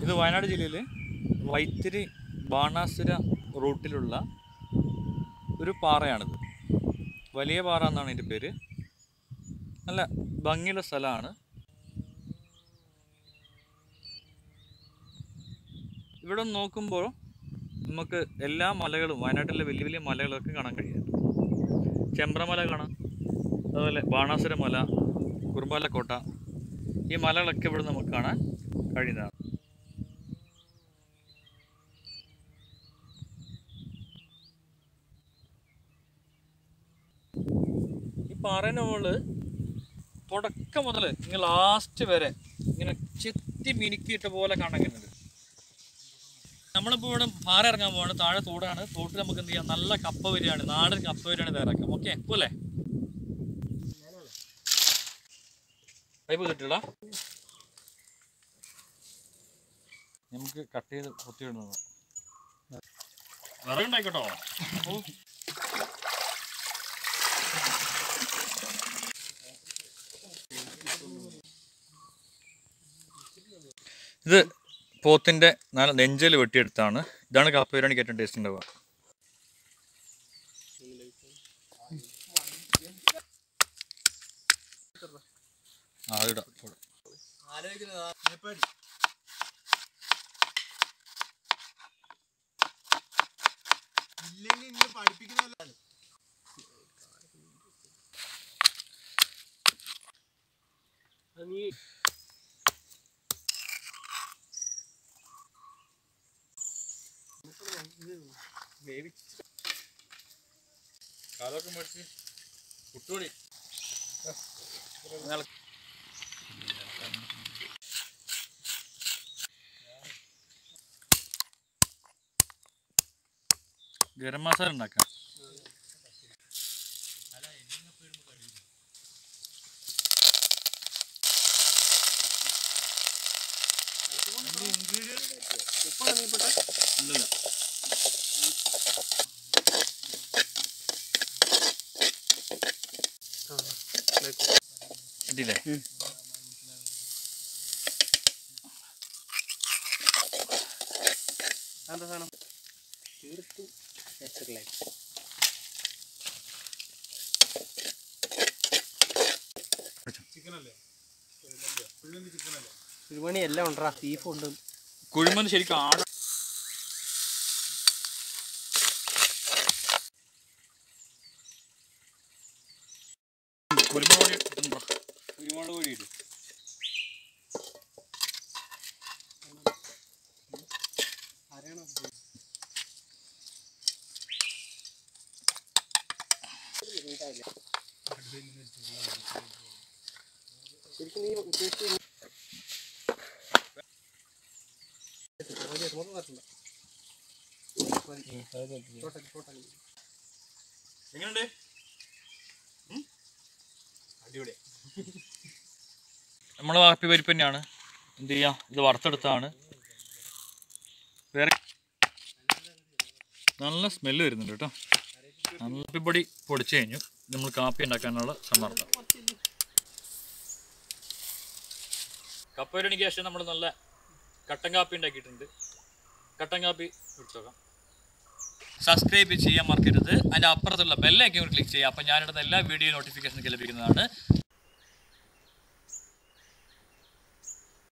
ഇത് വയനാട് ജില്ലയിൽ വൈത്തിരി ബാണാസുര റൂട്ടിലുള്ള ഒരു പാറയാണിത്. വലിയ പാറ എന്നാണ് ഇതിൻ്റെ പേര്. നല്ല ഭംഗിയുള്ള സ്ഥലമാണ്. ഇവിടെ നോക്കുമ്പോൾ നമുക്ക് എല്ലാ മലകളും, വയനാട്ടിലെ വലിയ വലിയ മലകളൊക്കെ കാണാൻ കഴിയും. ചെമ്പ്രമല കാണാം, അതുപോലെ ബാണാസുര മല, കുറുമ്പാലക്കോട്ട, ഈ മലകളൊക്കെ ഇവിടെ നമുക്ക് കാണാൻ കഴിയുന്നതാണ്. ഈ പാറേൻ്റെ മുകളിൽ തുടക്കം മുതൽ ഇങ്ങനെ ലാസ്റ്റ് വരെ ഇങ്ങനെ ചെത്തി മിനുക്കിയിട്ട പോലെ കാണാൻ കഴിയുന്നുണ്ട്. നമ്മളിപ്പോൾ ഇവിടെ പാറ ഇറങ്ങാൻ പോവാണ്. താഴെ തോടാണ്. തോട്ടിൽ നമുക്ക് എന്ത് ചെയ്യാം, നല്ല കപ്പ വരികയാണ്, നാടൻ കപ്പ വരികയാണ് തയ്യാറാക്കാം. ഓക്കെ പോലെ പൈപ്പ് കിട്ടില്ല, നമുക്ക് കട്ട് ചെയ്ത് പൊത്തിയിടുന്നത്. വിറകുണ്ടായിക്കോട്ടോ. ഇത് പോത്തിൻ്റെ നല്ല നെഞ്ചൽ വെട്ടിയെടുത്താണ്. ഇതാണ് കപ്പ ബിരിയാണിക്ക് ഏറ്റവും ടേസ്റ്റ് ഉണ്ടാവുക. കാലൊക്കെ മേടിച്ച് കുട്ടുപൊടി ഗരം മസാല ഉണ്ടാക്കാം. ഇല്ല കിട്ടിയില്ലേ? എന്താ സാധനം തീർത്തും നാച്ചുറലായി. കുഴിമണി എല്ലാം ഉണ്ടാ, ബീഫ് ഉണ്ട്. കുഴിമന്തി ശരിക്കും ആട കുരുമുളക് ഇട്ടുണ്ടോ? കുരുമുളക് പൊടി ഇടും. ശരിക്കും നീ ഉദ്ദേശിച്ച എങ്ങനെയുണ്ട്? അടിപൊളി. നമ്മളെ കാപ്പി പരിപ്പ് തന്നെയാണ്. എന്ത് ചെയ്യാം, ഇത് വറുത്തെടുത്താണ്. വേറെ നല്ല സ്മെല്ല് വരുന്നുണ്ട് കേട്ടോ. കാപ്പിപ്പൊടി പൊടിച്ചു കഴിഞ്ഞു. നമ്മൾ കാപ്പി ഉണ്ടാക്കാനുള്ള സമ്മർദ്ദം. കപ്പ ബിരിയാണിക്ക് ശേഷം നമ്മൾ നല്ല കട്ടൻ കാപ്പി ഉണ്ടാക്കിയിട്ടുണ്ട്. കട്ടൻ കാപ്പി കുടിച്ചോക്കാം. സബ്സ്ക്രൈബ് ചെയ്യാൻ മറക്കരുത്. അതിൻ്റെ അപ്പുറത്തുള്ള ബെല്ലൈക്കൺ ക്ലിക്ക് ചെയ്യുക. അപ്പോൾ ഞാനിടുന്ന എല്ലാ വീഡിയോ നോട്ടിഫിക്കേഷനും ലഭിക്കുന്നതാണ്.